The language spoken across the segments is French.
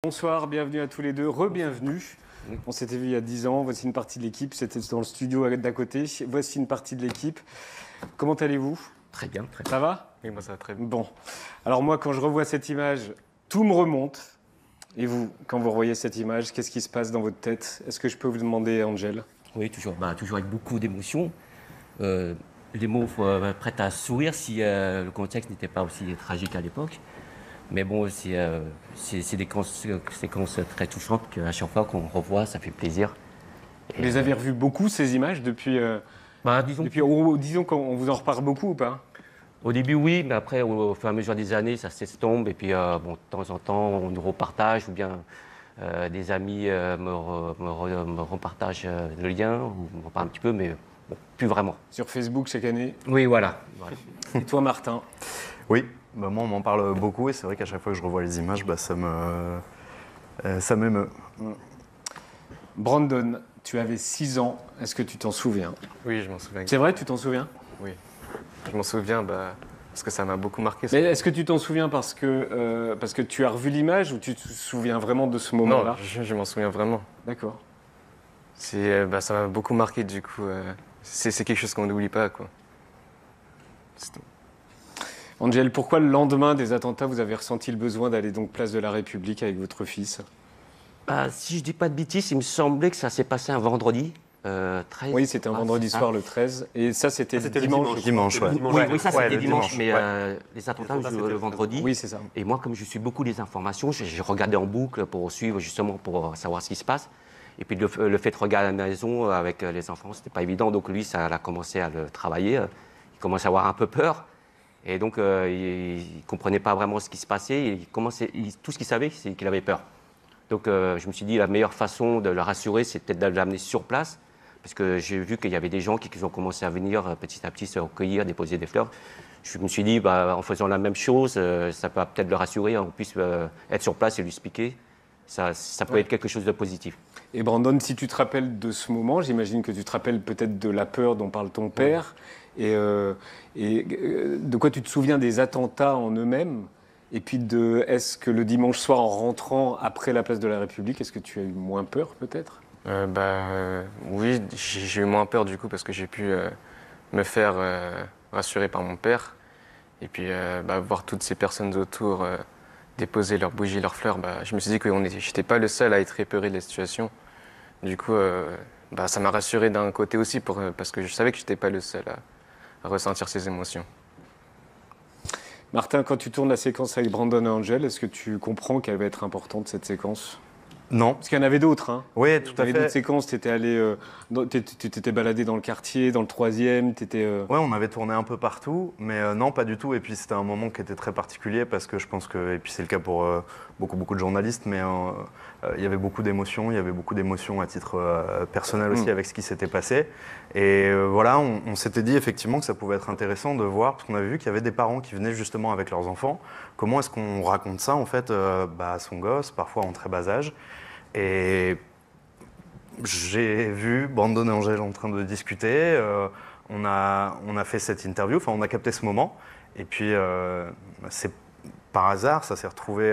Bonsoir, bienvenue à tous les deux, re-bienvenue. On s'était vu il y a 10 ans, voici une partie de l'équipe, c'était dans le studio d'à côté, voici une partie de l'équipe. Comment allez-vous? Très bien, très bien. Ça va? Oui, moi ça va très bien. Bon, alors moi quand je revois cette image, tout me remonte. Et vous, quand vous revoyez cette image, qu'est-ce qui se passe dans votre tête? Est-ce que je peux vous demander, Angel? Oui, toujours, toujours avec beaucoup d'émotions. Les mots prêts à sourire si le contexte n'était pas aussi tragique à l'époque. Mais bon, c'est des séquences très touchantes qu'à chaque fois qu'on revoit, ça fait plaisir. Vous les avez revus beaucoup ces images depuis, disons qu'on vous en reparle beaucoup ou pas? Au début, oui, mais après, au fur et à mesure des années, ça s'estompe. Et puis, de temps en temps, on nous repartage, ou bien des amis me repartagent le lien, ou me reparlent un petit peu, mais bon, plus vraiment. Sur Facebook chaque année? Oui, voilà. Et toi, Martin? Oui, moi on m'en parle beaucoup et c'est vrai qu'à chaque fois que je revois les images, ça m'émeut. Brandon, tu avais 6 ans, est-ce que tu t'en souviens? Oui, je m'en souviens. C'est vrai, tu t'en souviens? Oui, je m'en souviens parce que ça m'a beaucoup marqué. Mais est-ce que tu t'en souviens parce que tu as revu l'image ou tu te souviens vraiment de ce moment-là? Non, je m'en souviens vraiment. D'accord. Ça m'a beaucoup marqué du coup. C'est quelque chose qu'on n'oublie pas, quoi. C'est tout. Angel, pourquoi le lendemain des attentats, vous avez ressenti le besoin d'aller donc place de la République avec votre fils? Si je dis pas de bêtises, il me semblait que ça s'est passé un vendredi 13. Oui, c'était un vendredi soir le 13. Et ça, c'était dimanche. Dimanche, ouais. Oui, ça c'était le dimanche, mais ouais. les attentats le vendredi. Oui, c'est ça. Et moi, comme je suis beaucoup des informations, j'ai regardé en boucle pour suivre justement, pour savoir ce qui se passe. Et puis le fait de regarder à la maison avec les enfants, c'était pas évident. Donc lui, ça a commencé à le travailler. Il commençait à avoir un peu peur. Et donc, il ne comprenait pas vraiment ce qui se passait. Tout ce qu'il savait, c'est qu'il avait peur. Donc, je me suis dit, la meilleure façon de le rassurer, c'est peut-être de l'amener sur place. Parce que j'ai vu qu'il y avait des gens qui ont commencé à venir petit à petit se recueillir, déposer des fleurs. Je me suis dit, en faisant la même chose, ça peut peut-être le rassurer, on puisse être sur place et lui expliquer. Ça peut être quelque chose de positif. Et Brandon, si tu te rappelles de ce moment, j'imagine que tu te rappelles peut-être de la peur dont parle ton père. Et de quoi tu te souviens des attentats en eux-mêmes? Et puis est-ce que le dimanche soir, en rentrant après la place de la République, est-ce que tu as eu moins peur peut-être? Oui, j'ai eu moins peur du coup parce que j'ai pu me faire rassurer par mon père. Et puis voir toutes ces personnes autour déposer leurs bougies, leurs fleurs, je me suis dit que j'étais pas le seul à être épeuré de la situation. Du coup, ça m'a rassuré d'un côté aussi parce que je savais que j'étais pas le seul à ressentir ces émotions. Martin, quand tu tournes la séquence avec Brandon et Angel, est-ce que tu comprends qu'elle va être importante cette séquence? Non. Parce qu'il y en avait d'autres, hein. Oui, tout à fait. Il y avait d'autres séquences, tu t'étais baladé dans le quartier, dans le 3e, Oui, on avait tourné un peu partout, mais non, pas du tout. Et puis c'était un moment qui était très particulier parce que je pense que, et puis c'est le cas pour beaucoup de journalistes, mais il y avait beaucoup d'émotions. Il y avait beaucoup d'émotions à titre personnel aussi avec ce qui s'était passé. Et voilà, on s'était dit effectivement que ça pouvait être intéressant de voir, parce qu'on avait vu qu'il y avait des parents qui venaient justement avec leurs enfants. Comment est-ce qu'on raconte ça en fait à son gosse, parfois en très bas âge. Et j'ai vu Brandon et Angel en train de discuter. On a fait cette interview, enfin on a capté ce moment. Et puis c'est par hasard, ça s'est retrouvé.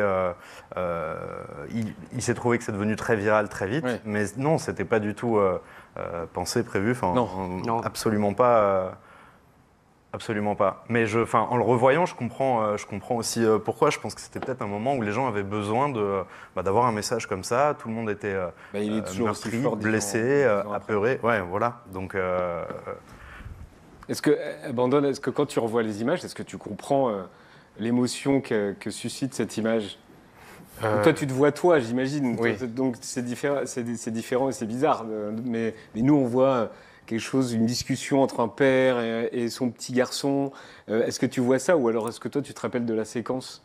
Il s'est trouvé que c'est devenu très viral très vite. Ouais. Mais non, c'était pas du tout pensé, prévu. Enfin, Non. absolument pas. Absolument pas. Mais en le revoyant, je comprends aussi pourquoi. Je pense que c'était peut-être un moment où les gens avaient besoin d'avoir un message comme ça. Tout le monde était il est toujours aussi meurtri, fort, blessé, 10 ans après. apeuré. Ouais, voilà. Donc, Brandon, est-ce que quand tu revois les images, est-ce que tu comprends l'émotion que suscite cette image? Donc toi, tu te vois toi, j'imagine. Oui. Donc c'est différent et c'est bizarre. Mais nous, on voit quelque chose, une discussion entre un père et son petit garçon. Est-ce que tu vois ça ou alors est-ce que toi, tu te rappelles de la séquence?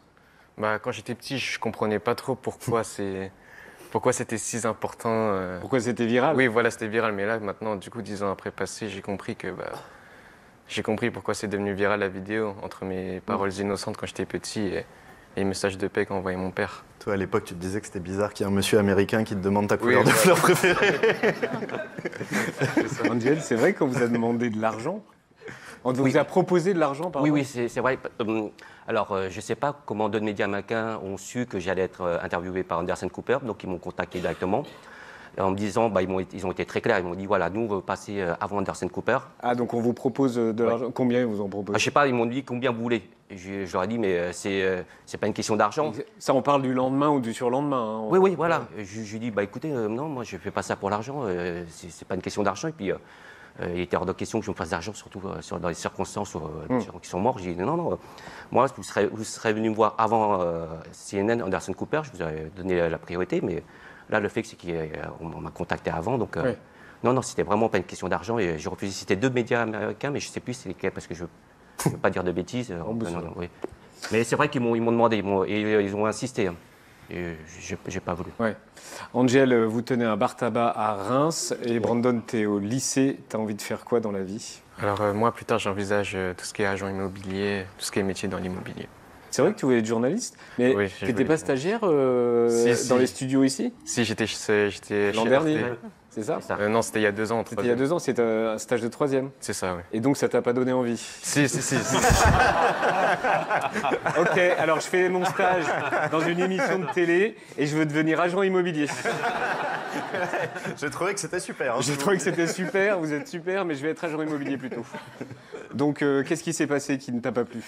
Quand j'étais petit, je comprenais pas trop pourquoi c'était si important. Pourquoi c'était viral? Oui, voilà, c'était viral. Mais là, maintenant, du coup, 10 ans après passé, j'ai compris pourquoi c'est devenu viral la vidéo entre mes paroles innocentes quand j'étais petit et les messages de paix qu'envoyait mon père. toi, à l'époque, tu te disais que c'était bizarre qu'il y ait un monsieur américain qui te demande ta couleur de fleur préférée. Angel, c'est vrai qu'on vous a demandé de l'argent? On vous a proposé de l'argent, par Oui, exemple? oui, c'est vrai. Alors, je ne sais pas comment d'autres médias américains ont su que j'allais être interviewé par Anderson Cooper, donc ils m'ont contacté directement. En me disant, ils ont été très clairs, ils m'ont dit, voilà, nous, on veut passer avant Anderson Cooper. Ah, donc on vous propose de l'argent. Combien ils vous en proposent? Je ne sais pas, ils m'ont dit combien vous voulez. Et je leur ai dit, mais c'est pas une question d'argent. Ça, on parle du lendemain ou du surlendemain, hein. Oui, oui, voilà. Je lui ai dit, écoutez, non, moi, je ne fais pas ça pour l'argent, c'est pas une question d'argent. Et puis, il était hors de question que je me fasse d'argent, surtout dans les circonstances des gens qui sont morts. J'ai dit, non, non, moi, vous serez venu me voir avant CNN, Anderson Cooper, je vous aurais donné la priorité, mais là, le fait, c'est qu'on m'a contacté avant, donc... Oui. Non, non, c'était vraiment pas une question d'argent, et j'ai refusé. C'était 2 médias américains, mais je ne sais plus c'est lesquels, parce que je ne veux pas dire de bêtises. Non, non, oui. Mais c'est vrai qu'ils m'ont demandé, et ils ont insisté. Hein. Et j'ai pas voulu. Ouais. Angel, vous tenez un bar tabac à Reims et Brandon, tu es au lycée. Tu as envie de faire quoi dans la vie? Alors moi, plus tard, j'envisage tout ce qui est agent immobilier, tout ce qui est métier dans l'immobilier. C'est vrai que tu voulais être journaliste, mais Oui, tu n'étais pas stagiaire dans les studios ici? Si, j'étais chez L'an RT. dernier, c'est ça? C'est ça. Non, c'était il y a 2 ans. C'était il y a 2 ans, c'était un stage de 3e. C'est ça, oui. Et donc ça t'a pas donné envie? Si. Ok, alors je fais mon stage dans une émission de télé et je veux devenir agent immobilier. J'ai trouvé que c'était super. Hein, J'ai trouvé que c'était super, vous êtes super, mais je vais être agent immobilier plutôt. Donc qu'est-ce qui s'est passé qui ne t'a pas plu?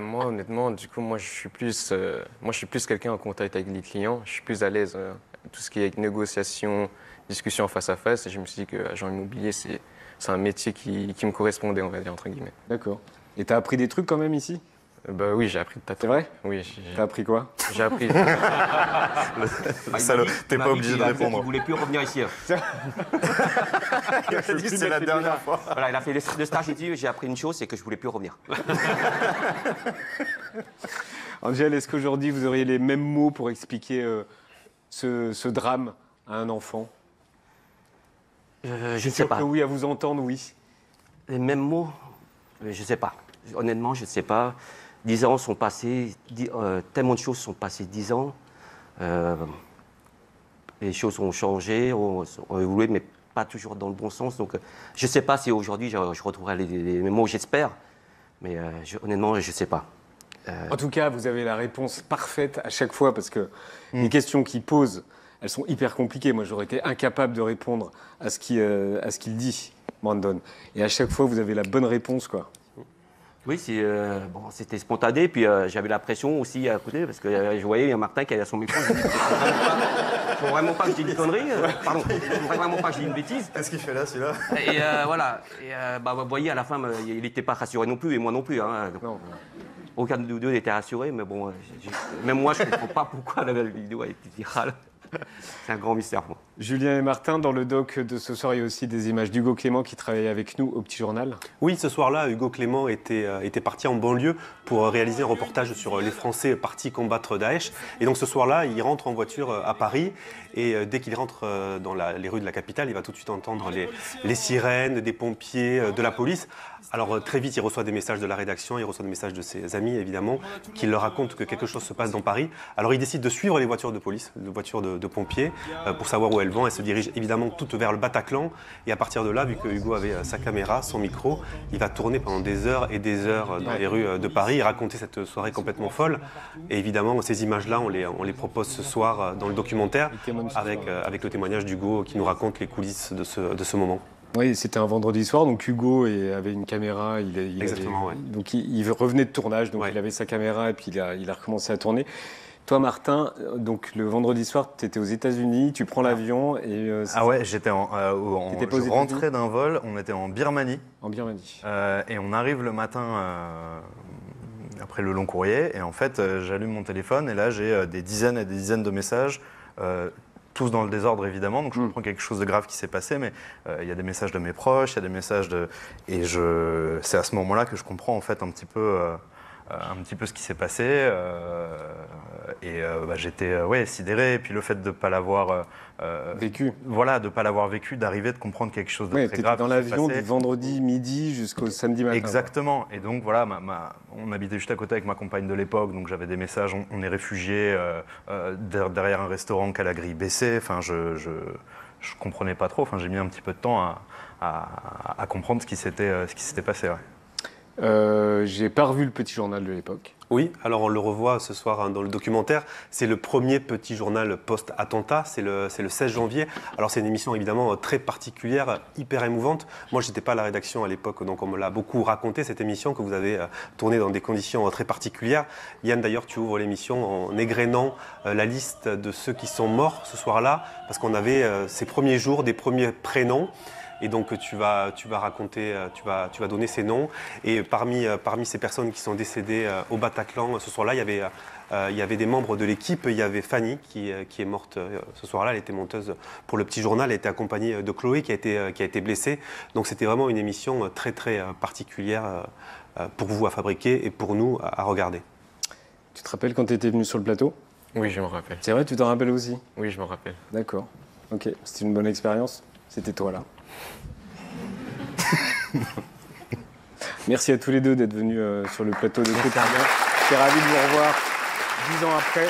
Moi, honnêtement, du coup, moi, je suis plus quelqu'un en contact avec les clients. Je suis plus à l'aise tout ce qui est négociation, discussion face à face. Et je me suis dit que agent immobilier, c'est un métier qui me correspondait, on va dire, entre guillemets. D'accord. Et t'as appris des trucs quand même ici? Oui, j'ai appris de C'est vrai? Oui, T'as appris quoi? j'ai appris. Salaud, t'es pas obligé de répondre. Il voulait plus revenir ici. Il a dit que c'est la dernière fois. Voilà, il a fait le stage ici, j'ai appris une chose, c'est que je voulais plus revenir. Angel, est-ce qu'aujourd'hui vous auriez les mêmes mots pour expliquer ce drame à un enfant? Je ne sais Sûr pas. que oui, à vous entendre, oui. Les mêmes mots, je ne sais pas. Honnêtement, je ne sais pas. 10 ans sont passés, tellement de choses sont passées 10 ans. Les choses ont changé, ont évolué, mais pas toujours dans le bon sens. Donc, je ne sais pas si aujourd'hui je retrouverai les mêmes mots, j'espère. Mais honnêtement, je ne sais pas. En tout cas, vous avez la réponse parfaite à chaque fois parce que les questions qu'il pose, elles sont hyper compliquées. Moi, j'aurais été incapable de répondre à ce qu'il dit, Brandon. Et à chaque fois, vous avez la bonne réponse, quoi. Oui, c'était spontané, puis j'avais la pression aussi à côté, parce que je voyais un Martin qui allait à son micro. Je me dis, faut vraiment pas que je dise une connerie, pardon, faut vraiment pas que je dise une bêtise. Qu'est-ce qu'il fait là, celui-là? Et voilà, vous voyez, à la fin, il n'était pas rassuré non plus, et moi non plus. Hein, donc, Non. aucun de nous deux n'était rassuré, mais bon, même moi, je ne comprends pas pourquoi la vidéo a été virale. C'est un grand mystère, moi. Julien et Martin, dans le doc de ce soir, il y a aussi des images d'Hugo Clément qui travaillait avec nous au Petit Journal. Oui, ce soir-là, Hugo Clément était parti en banlieue pour réaliser un reportage sur les Français partis combattre Daesh. Et donc ce soir-là, il rentre en voiture à Paris. Et dès qu'il rentre dans les rues de la capitale, il va tout de suite entendre les sirènes, des pompiers, de la police. Alors très vite, il reçoit des messages de la rédaction, il reçoit des messages de ses amis, évidemment, qui leur racontent que quelque chose se passe dans Paris. Alors il décide de suivre les voitures de police, les voitures de pompiers, pour savoir où elles vont. Elles se dirigent évidemment toutes vers le Bataclan. Et à partir de là, vu que Hugo avait sa caméra, son micro, il va tourner pendant des heures et des heures dans les rues de Paris et raconter cette soirée complètement folle. Et évidemment, ces images-là, on les propose ce soir dans le documentaire avec le témoignage d'Hugo qui nous raconte les coulisses de ce moment. Oui, c'était un vendredi soir, donc Hugo avait une caméra. Exactement, ouais. Donc il revenait de tournage, donc Ouais. il avait sa caméra et puis il a recommencé à tourner. Toi, Martin, donc le vendredi soir, tu étais aux États-Unis, tu prends l'avion et Ah ouais, j'étais T'étais pas aux je rentrais d'un vol, on était en Birmanie. en Birmanie. Et on arrive le matin après le long courrier. Et en fait, j'allume mon téléphone et là, j'ai des dizaines et des dizaines de messages. Tous dans le désordre évidemment, donc je comprends quelque chose de grave qui s'est passé, mais il y a des messages de mes proches, il y a des messages de... Et c'est à ce moment-là que je comprends en fait un petit peu ce qui s'est passé. J'étais sidéré, et puis le fait de ne pas l'avoir Vécu. Voilà, de ne pas l'avoir vécu, d'arriver, de comprendre quelque chose de Oui, très tu étais grave. dans qui s'est l'avion passé. du vendredi midi jusqu'au samedi matin. Exactement. Et donc voilà, on habitait juste à côté avec ma compagne de l'époque, donc j'avais des messages, on est réfugiés derrière un restaurant qui a la grille baissée. Enfin, je comprenais pas trop. Enfin, j'ai mis un petit peu de temps à comprendre ce qui s'était passé. Ouais. J'ai pas revu le petit journal de l'époque. Oui, alors on le revoit ce soir hein, dans le documentaire. C'est le premier petit journal post-attentat, c'est le 16 janvier. Alors c'est une émission évidemment très particulière, hyper émouvante. Moi, je n'étais pas à la rédaction à l'époque, donc on me l'a beaucoup raconté, cette émission que vous avez tournée dans des conditions très particulières. Yann, d'ailleurs, tu ouvres l'émission en égrénant la liste de ceux qui sont morts ce soir-là, parce qu'on avait ces premiers jours, des premiers prénoms. Et donc tu vas raconter, tu vas donner ces noms. Et parmi ces personnes qui sont décédées au Bataclan, ce soir-là, il y avait des membres de l'équipe. Il y avait Fanny qui est morte ce soir-là. Elle était monteuse pour le petit journal. Elle était accompagnée de Chloé qui a été blessée. Donc c'était vraiment une émission très très particulière pour vous à fabriquer et pour nous à regarder. Tu te rappelles quand tu étais venu sur le plateau? Oui, je me rappelle. C'est vrai, tu t'en rappelles aussi? Oui, je me rappelle. D'accord. Ok, c'était une bonne expérience. C'était toi là. Merci à tous les deux d'être venus sur le plateau de Quotidien. Je suis ravi de vous revoir 10 ans après.